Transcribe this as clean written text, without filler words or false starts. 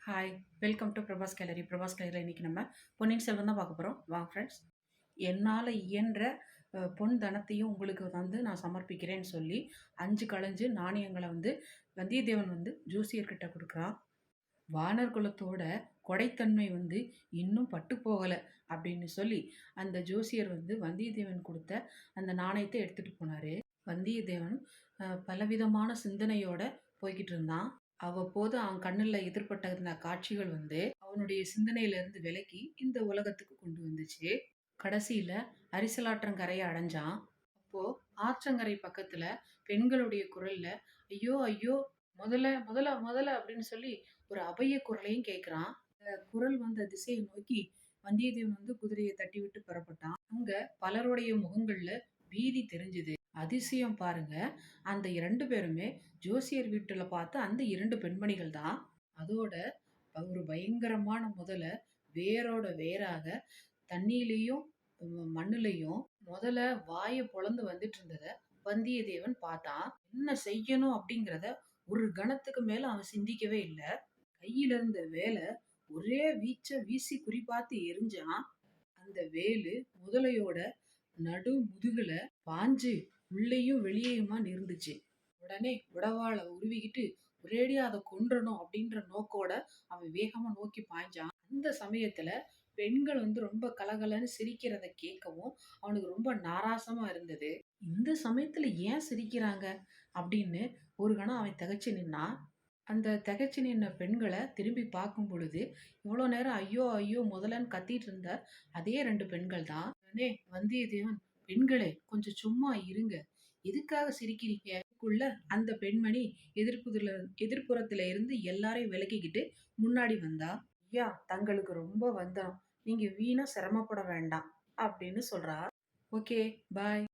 Hi, welcome to Prabhas gallery. Prabhas கேலரியில் இன்றைக்கி நம்ம பொன்னியின் செல்வன் தான் பார்க்க போகிறோம். வாங்க ஃப்ரெண்ட்ஸ். என்னால் இயன்ற பொன் தனத்தையும் உங்களுக்கு நான் சமர்ப்பிக்கிறேன்னு சொல்லி 5 களஞ்சு நாணயங்களை வந்தியத்தேவன் ஜோசியர்கிட்ட கொடுக்குறான். வானர் குலத்தோட கொடைத்தன்மை இன்னும் பட்டு போகலை அப்படின்னு சொல்லி அந்த ஜோசியர் வந்தியத்தேவன் கொடுத்த அந்த நாணயத்தை எடுத்துகிட்டு போனார். வந்தியத்தேவன் பலவிதமான சிந்தனையோட போய்கிட்டு இருந்தான். அவ்வப்போது அவன் கண்ணில் எதிர்பட்ட இந்த காட்சிகள் அவனுடைய சிந்தனையிலிருந்து விலக்கி இந்த உலகத்துக்கு கொண்டு வந்துச்சு. கடைசியில அரிசலாற்றங்கரையை அடைஞ்சான். அப்போ ஆற்றங்கரை பக்கத்துல பெண்களுடைய குரல்ல ஐயோ ஐயோ முதல்ல முதல்ல முதல்ல அப்படின்னு சொல்லி ஒரு அபய குரலையும் கேட்கிறான். குரல் வந்த திசையை நோக்கி வந்தியத்தேவன் குதிரையை தட்டி விட்டு புறப்பட்டான். அங்க பலருடைய முகங்கள்ல பீதி தெரிஞ்சுது. அதிசயம் பாருங்க, அந்த 2 பேருமே ஜோசியர் வீட்டுல பார்த்த அந்த 2 பெண்மணிகள் தான். அதோட ஒரு பயங்கரமான முதல வேரோட வேராக தண்ணியிலையும் மண்ணுலையும் முதல்ல வாயை பொளந்து வந்துட்டு இருந்தத வந்தியத்தேவன் பார்த்தான். என்ன செய்யணும் அப்படிங்கிறத ஒரு கணத்துக்கு மேல அவன் சிந்திக்கவே இல்லை. கையில இருந்த வேலை ஒரே வீச்ச வீசி குறிபார்த்து எரிஞ்சான். அந்த வேலு முதலையோட நடு முதுகுல பாஞ்சு உள்ளேயும் வெளியேயுமா இருந்துச்சு. உடனே உடவாளை உருவிக்கிட்டு ஒரேடியா அதை கொன்றணும் அப்படின்ற நோக்கோட அவன் வேகமா நோக்கி பாய்ஞ்சான். அந்த சமயத்துல பெண்கள் ரொம்ப கலகலன்னு சிரிக்கிறத கேட்கவும் அவனுக்கு ரொம்ப நாராசமா இருந்தது. இந்த சமயத்துல ஏன் சிரிக்கிறாங்க அப்படின்னு ஒரு கணம் அவன் திகைச்சு நின்னான். அந்த திகைச்சு நின்ன பெண்களை திரும்பி பார்க்கும் பொழுது இவ்வளோ நேரம் ஐயோ ஐயோ முதலன்னு கத்திட்டு இருந்த அதே 2 பெண்கள் தான். உடனே வந்தியத்தேவன், பெண்களே கொஞ்சம் சும்மா இருங்க, எதுக்காக சிரிக்கிறீங்க? அந்த பெண்மணி எதிர்ப்புறத்துல இருந்து எல்லாரையும் விலக்கிக்கிட்டு முன்னாடி வந்தா. ஐயா, தங்களுக்கு ரொம்ப வந்தனம், நீங்க வீணா சிரமப்பட வேண்டாம் அப்படின்னு சொல்றா. ஓகே, பாய்.